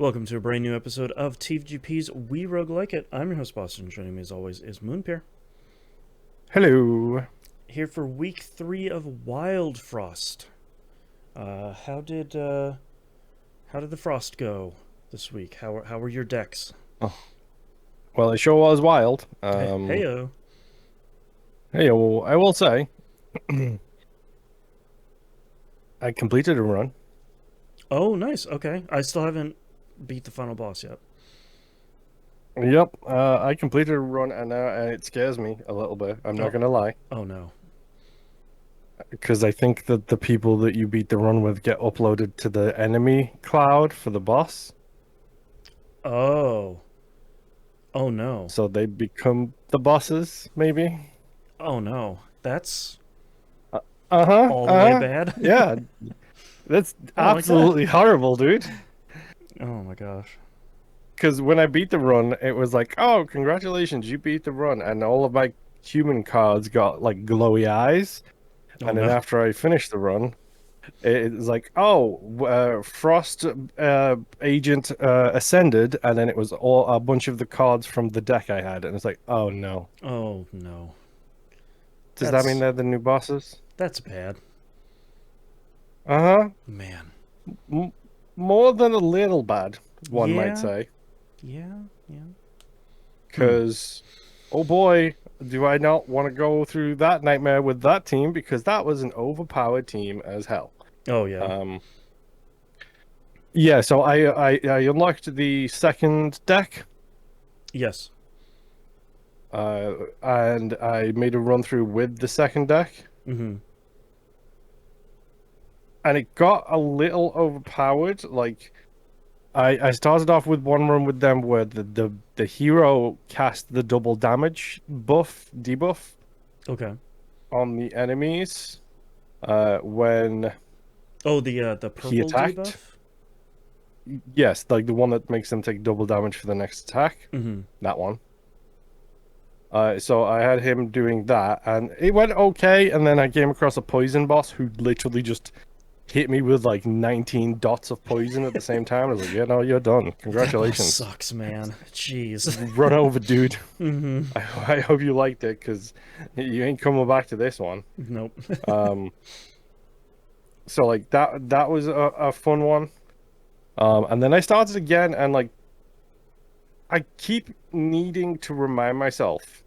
Welcome to a brand new episode of TVGP's We Roguelike It. I'm your host, Boston. Joining me as always is Moonpear. Hello. Here for week 3 of Wildfrost. How did the frost go this week? How were your decks? Oh, well, it sure was wild. Heyo. Hey, well, I will say, I completed a run. Oh, nice. Okay. I still haven't beat the final boss yet. Yep, I completed a run, and it scares me a little bit. I'm not Oh, gonna lie, oh no. because I think that the people that you beat the run with get uploaded to the enemy cloud for the boss, Oh. Oh no. so they become the bosses, maybe. Oh no. That's Uh-huh, all the way uh-huh. bad. Yeah, that's I don't like that. absolutely horrible, dude. Oh my gosh. Because when I beat the run, it was like, oh, congratulations, you beat the run. And all of my human cards got like glowy eyes. Oh And then no. after I finished the run, it was like, oh, Frost agent ascended. And then it was all a bunch of the cards from the deck I had. And it's like, oh no. Oh no. Does that mean That's they're the new bosses? that's bad. Uh-huh. Man. M More than a little bad, one might Yeah. say. Yeah. Yeah. Hmm. Because, oh boy, do I not want to go through that nightmare with that team because that was an overpowered team as hell. Oh yeah. Um, yeah, so I unlocked the second deck, Yes. and I made a run through with the second deck, Mm-hmm. and it got a little overpowered. Like I started off with one run with them where the hero cast the double damage debuff Okay. on the enemies when Oh, the he purple attacked. debuff. Yes, like the one that makes them take double damage for the next attack. Mm-hmm. That one. So I had him doing that, and it went okay. And then I came across a poison boss who literally just hit me with like 19 dots of poison at the same time. I was like, "Yeah, no, you're done. That boss Congratulations. sucks, man. Jeez. Run over, dude. Mm-hmm. I hope you liked it because you ain't coming back to this one." Nope. Um, so like that was a fun one. And then I started again, and like I keep needing to remind myself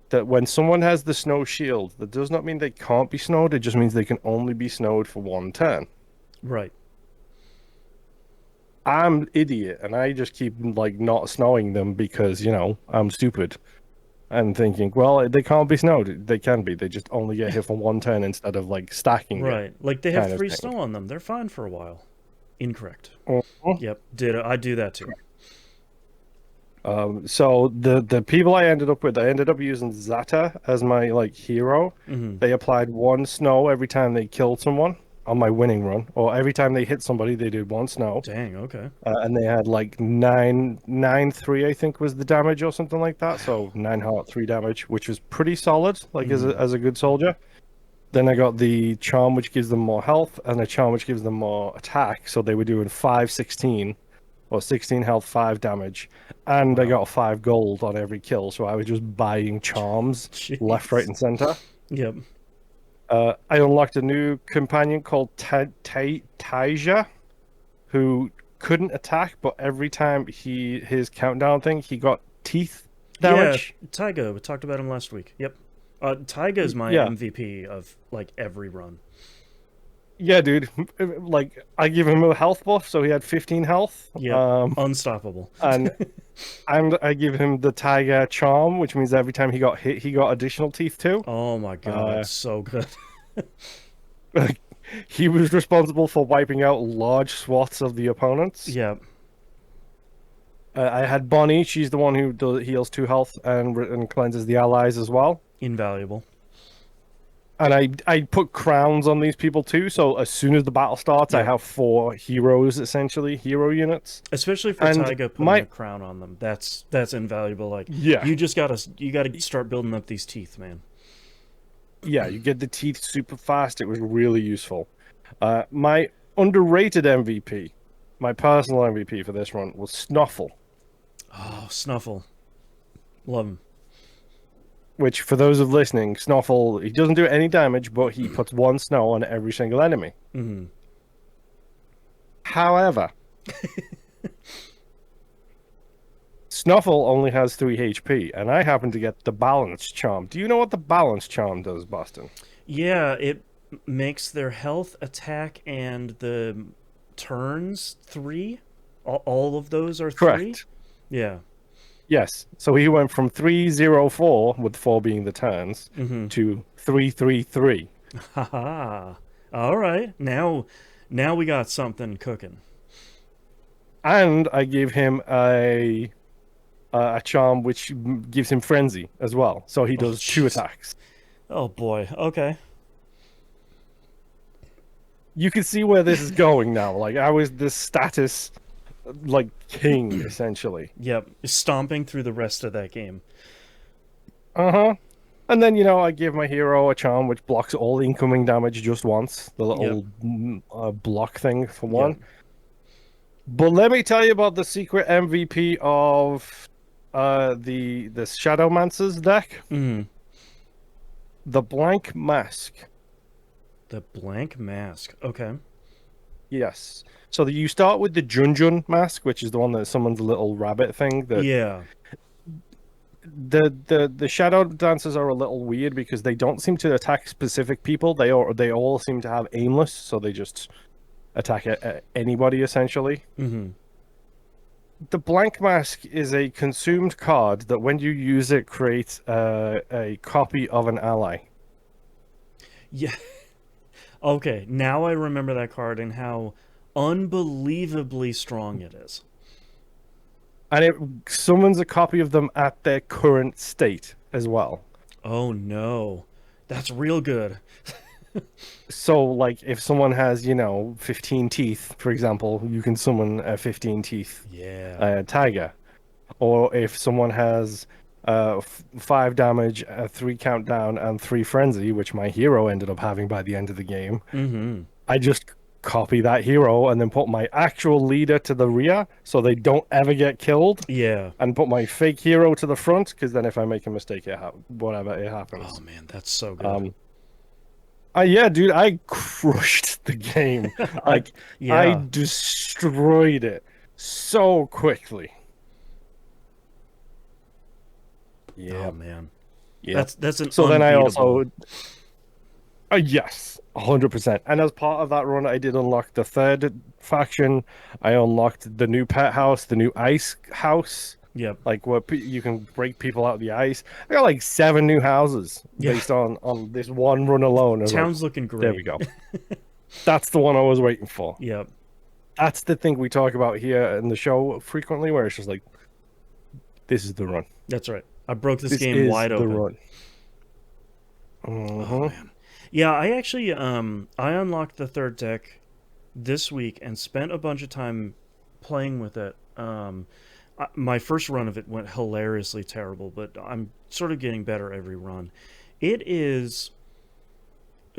that when someone has the snow shield, that does not mean they can't be snowed. It just means they can only be snowed for one turn. Right. I'm an idiot, and I just keep like not snowing them because I'm stupid and thinking, well, they can't be snowed. They can be. They just only get hit for one turn instead of like stacking it, Right. Like they have kind of free thing. snow on them. They're fine for a while. Incorrect. Mhm. Yep. Did I do that too? So the people I ended up with, I ended up using Zata as my like hero. Mm-hmm. They applied one snow every time they killed someone on my winning run, or every time they hit somebody, they did one snow. Dang. Okay. And they had like 9-3, I think was the damage or something like that. Wow. So 9 heart, 3 damage, which was pretty solid, like as Mm-hmm. a good soldier. Then I got the charm, which gives them more health, and a charm, which gives them more attack. So they were doing 5-16 or 16 health, 5 damage. And I Wow. got 5 gold on every kill. So I was just buying charms left, right, Jeez. and center. Yep. I unlocked a new companion called Taiga, who couldn't attack, but every time his countdown thing, he got teeth Yeah. damage. Taiga. We talked about him last week. Yep. Taiga is my Yeah, MVP of like every run. yeah, dude. Like I give him a health buff, so he had 15 health. Yep. Unstoppable. And I give him the Tiger charm, which means every time he got hit, he got additional teeth too. Oh my god. Uh, So good. he was responsible for wiping out large swaths of the opponents. Yep. I had Bonnie. She's the one who heals 2 health and cleanses the allies as well. Invaluable. And I put crowns on these people too. So as soon as the battle starts, I Yep. have 4 heroes essentially, hero units. Especially for And Taiga putting a my crown on them. That's invaluable. Like yeah, you gotta start building up these teeth, man. yeah, you get the teeth super fast. It was really useful. My underrated MVP my personal MVP for this run was Snuffle, Oh, Snuffle. Love him. which for those of listening, Snuffle, he doesn't do any damage, but he puts one snow on every single enemy. Mm-hmm. However, Snuffle only has 3 HP, and I happen to get the Balance Charm. Do you know what the Balance Charm does, Boston? Yeah, it makes their health, attack, and the turns 3. All of those are 3. Correct. Yeah. Yes. So he went from 304, with 4 being the turns, Mm-hmm. to 333. Haha. All right. Now we got something cooking. And I gave him a charm which gives him frenzy as well. So he Oh, does 2 jeez. attacks. Oh boy. Okay. You can see where this is going now. Like I was the status like king essentially. Yep. Stomping through the rest of that game. Uh-huh. And then, I give my hero a charm which blocks all incoming damage just once. The Yep. little block thing for Yep. one. But let me tell you about the secret MVP of the Shadowmancer's deck. Mm-hmm. The Blank Mask. The blank mask. Okay. Yes. So you start with the Junjun mask, which is the one that summons a little rabbit thing. Yeah. The shadow dancers are a little weird because they don't seem to attack specific people. They all seem to have aimless, so they just attack anybody essentially. Mm-hmm. The Blank Mask is a consumed card that when you use it creates a copy of an ally. Yeah. Okay. Now I remember that card and how unbelievably strong it is. And it summons a copy of them at their current state as well. Oh no. That's real good. So, like, if someone has, 15 teeth, for example, you can summon a 15 teeth Yeah. Taiga. Or if someone has 5 damage, a 3 countdown, and 3 frenzy, which my hero ended up having by the end of the game, Mm-hmm. I just copy that hero and then put my actual leader to the rear so they don't ever get killed. Yeah. And put my fake hero to the front, because then if I make a mistake, it happens. Oh man, that's so good. Yeah, dude, I crushed the game. Like, I Yeah. destroyed it so quickly. Yeah, Oh man. yeah. That's an So then I unbeatable. also, yes, 100%. And as part of that run, I did unlock the 3rd faction. I unlocked the new pet house, the new ice house. Yep. Like where you can break people out of the ice. I got like 7 new houses Yeah. based on this one run alone. I was like, Town's looking great. there we go. That's the one I was waiting for. Yep. That's the thing we talk about here in the show frequently, where it's just like, this is the run. That's right. I broke this This game is wide the open. run. Oh Mhm. man. Yeah, I actually I unlocked the 3rd deck this week and spent a bunch of time playing with it. My first run of it went hilariously terrible, but I'm sort of getting better every run. It is.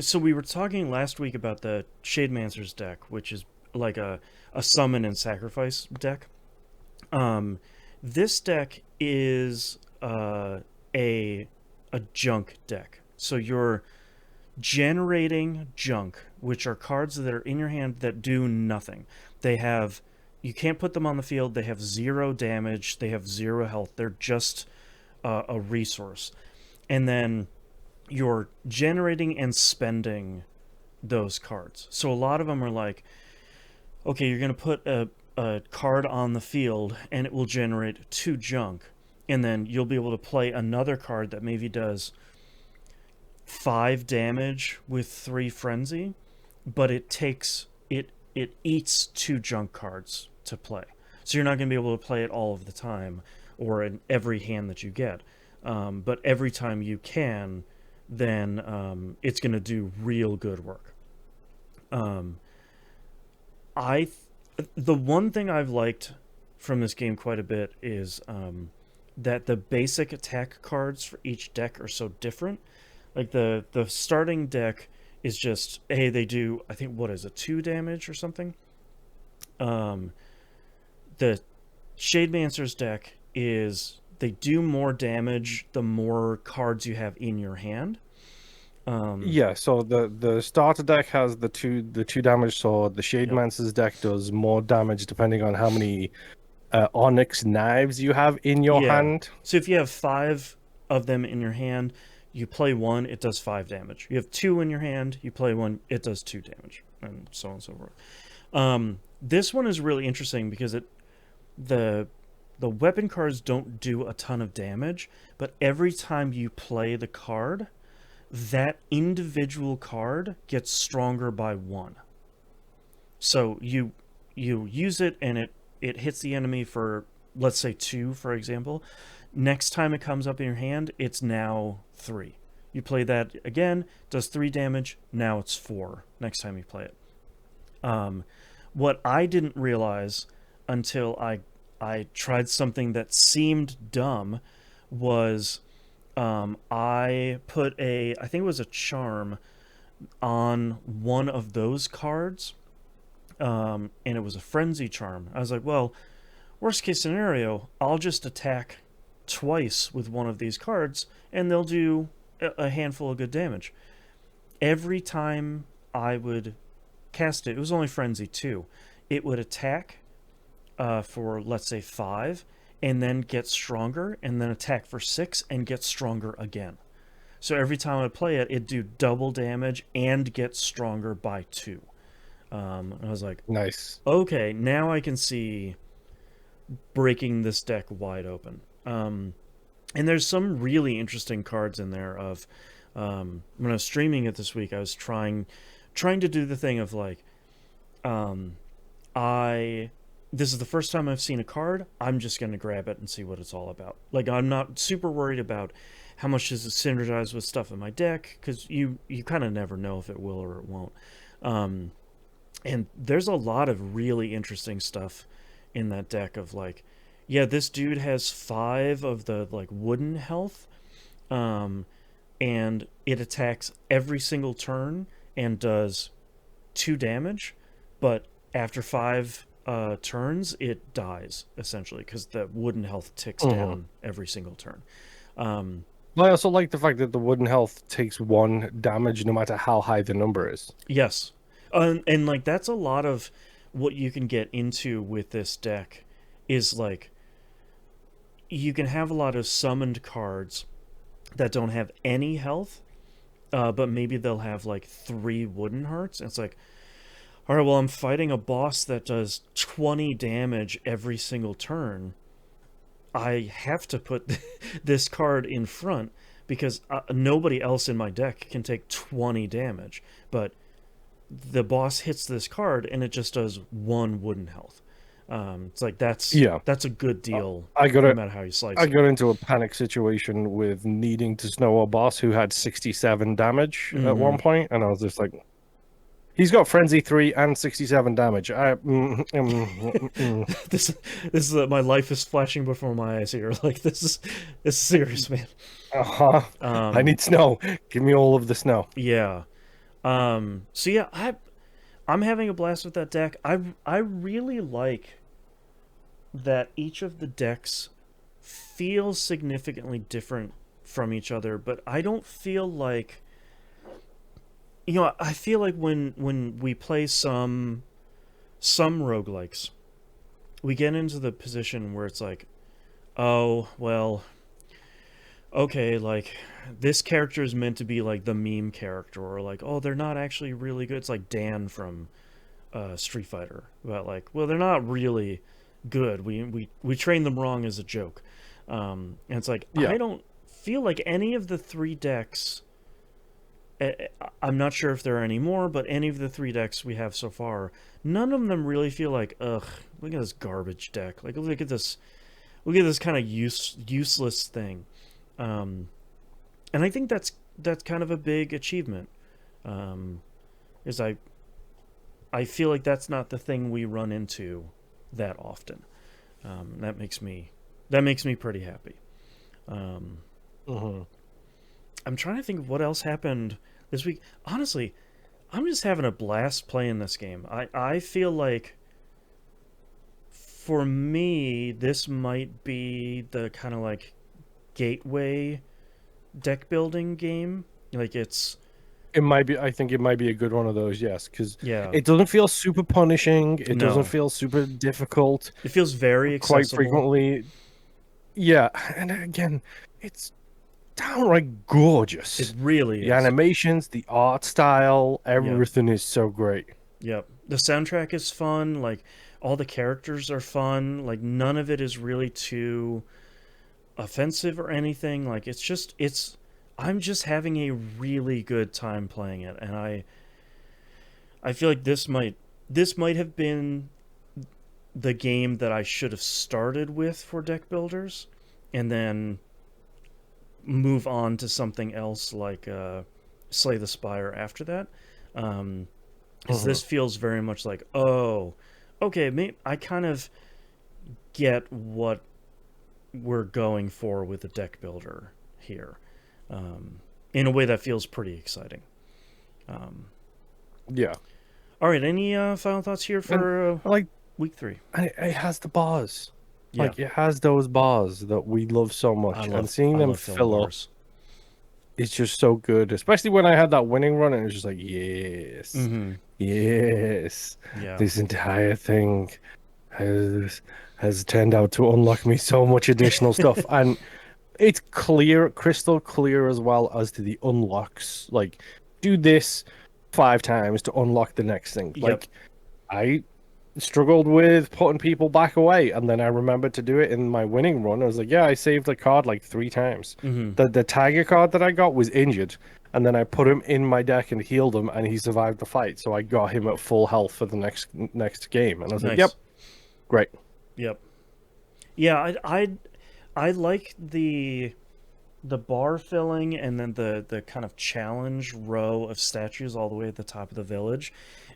So we were talking last week about the Shademancer's deck, which is like a summon and sacrifice deck. This deck is a junk deck. So you're generating junk, which are cards that are in your hand that do nothing. You can't put them on the field. They have 0 damage. They have 0 health. They're just a resource. And then you're generating and spending those cards. So a lot of them are like, okay, you're going to put a card on the field and it will generate 2 junk. And then you'll be able to play another card that maybe does 5 damage with 3 frenzy, but it eats 2 junk cards to play. So you're not going to be able to play it all of the time or in every hand that you get. But every time you can, then it's going to do real good work. The one thing I've liked from this game quite a bit is that the basic attack cards for each deck are so different. Like the starting deck is just, hey, they do, I think, what is it, 2 damage or something? Um, the Shademancer's deck is they do more damage the more cards you have in your hand. Yeah, so the starter deck has the two damage, so the Yep. Shademancer's deck does more damage depending on how many Onyx knives you have in your Yeah. hand. So if you have 5 of them in your hand, you play one, it does 5 damage. You have 2 in your hand, you play one, it does 2 damage, and so on and so forth. This one is really interesting because the the weapon cards don't do a ton of damage, but every time you play the card, that individual card gets stronger by 1. So you use it and it hits the enemy for, let's say, 2, for example. Next time it comes up in your hand, it's now 3. You play that again, does 3 damage. Now it's 4 next time you play it. What I didn't realize until I tried something that seemed dumb was I put I think it was a charm on one of those cards, and it was a frenzy charm. I was like, well, worst case scenario, I'll just attack twice with one of these cards, and they'll do a handful of good damage. Every time I would cast it, it was only frenzy too. It would attack for, let's say, 5, and then get stronger, and then attack for 6 and get stronger again. So every time I play it, it'd do double damage and get stronger by 2. I was like, Nice. okay, now I can see breaking this deck wide open. And there's some really interesting cards in there. Of when I was streaming it this week, I was trying to do the thing of like, I this is the first time I've seen a card. I'm just going to grab it and see what it's all about. Like, I'm not super worried about how much does it synergize with stuff in my deck, because you kind of never know if it will or it won't. And there's a lot of really interesting stuff in that deck of like, yeah, this dude has 5 of the like wooden health, and it attacks every single turn and does 2 damage, but after 5 turns, it dies essentially because the wooden health ticks down every single turn. I also like the fact that the wooden health takes 1 damage no matter how high the number is. Yes, and like that's a lot of what you can get into with this deck. Is like you can have a lot of summoned cards that don't have any health, but maybe they'll have like 3 wooden hearts. And it's like, all right, well, I'm fighting a boss that does 20 damage every single turn. I have to put this card in front because nobody else in my deck can take 20 damage. But the boss hits this card and it just does 1 wooden health. It's like that's a good deal. No matter how you slice I it. got into a panic situation with needing to snow a boss who had 67 damage at one point, and I was just like, he's got Frenzy 3 and 67 damage. This is my life is flashing before my eyes here. Like this is serious, man. I need snow. Give me all of the snow. Yeah. So yeah, I'm having a blast with that deck. I really like that each of the decks feels significantly different from each other, but I don't feel like, I feel like when we play some roguelikes, we get into the position where it's like, oh, well, okay, like this character is meant to be like the meme character, or like, oh, they're not actually really good. It's like Dan from Street Fighter, about like, well, they're not really good. We trained them wrong as a joke. And it's like, I don't feel like any of the 3 decks, I'm not sure if there are any more, but any of the 3 decks we have so far, none of them really feel like, ugh, look at this garbage deck. Like, look at this kind of useless thing. And I think that's kind of a big achievement. Is I feel like that's not the thing we run into that often. That makes me pretty happy. I'm trying to think of what else happened this week. Honestly, I'm just having a blast playing this game. I feel like for me, this might be the kind of like gateway deck building game. Like it's It might be. I think it might be a good one of those. Yes, because yeah, it doesn't feel super punishing. It doesn't no. feel super difficult. It feels very Quite accessible. frequently, yeah. And again, it's downright gorgeous. It really The is. animations, the art style, Yep. everything is so great. Yep. The soundtrack is fun, like all the characters are fun, like none of it is really too offensive or anything. Like it's I'm just having a really good time playing it, and I feel like this might have been the game that I should have started with for deck builders and then move on to something else like Slay the Spire after that. Because Mhm. this feels very much like, oh, okay, I kind of get what we're going for with the deck builder here, in a way that feels pretty exciting. Um, Yeah, all right, any final thoughts here and for like week 3? it has the bars. Yeah, Like it has those bars that we love so much, and seeing I them love filling fill up bars. is just so good. Especially when I had that winning run, and it was just like, yes, Mm-hmm. yes, Yeah. this entire thing has has turned out to unlock me so much additional stuff, and it's clear, crystal clear as well as to the unlocks. Like, do this 5 times to unlock the next thing. Yep. Like, I struggled with putting people back away, and then I remembered to do it in my winning run. I was like, yeah, I saved a card like 3 times. Mm-hmm. The Tiger card that I got was injured, and then I put him in my deck and healed him, and he survived the fight. So I got him at full health for the next game, and I was like, yep, Nice. great. Yep. Yeah, I like the bar filling and then the kind of challenge row of statues all the way at the top of the village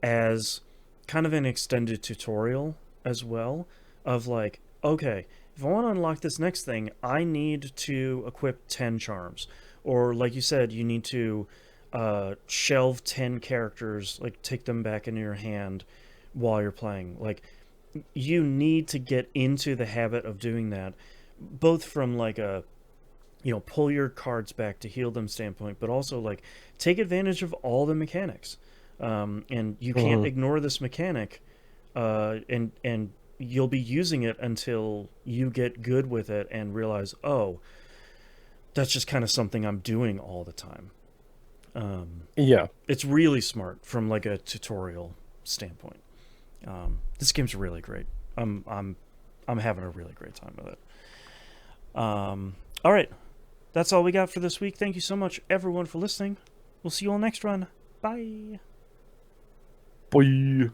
as kind of an extended tutorial as well of like, okay, if I want to unlock this next thing, I need to equip 10 charms. Or like you said, you need to shelve 10 characters, like take them back into your hand while you're playing. Like you need to get into the habit of doing that, both from like a pull your cards back to heal them standpoint, but also like take advantage of all the mechanics. And you can't Hmm. ignore this mechanic, and you'll be using it until you get good with it and realize, oh, that's just kind of something I'm doing all the time. Yeah. It's really smart from like a tutorial standpoint. This game's really great. I'm having a really great time with it. All right, that's all we got for this week. Thank you so much, everyone, for listening. We'll see you all next run. Bye. Bye.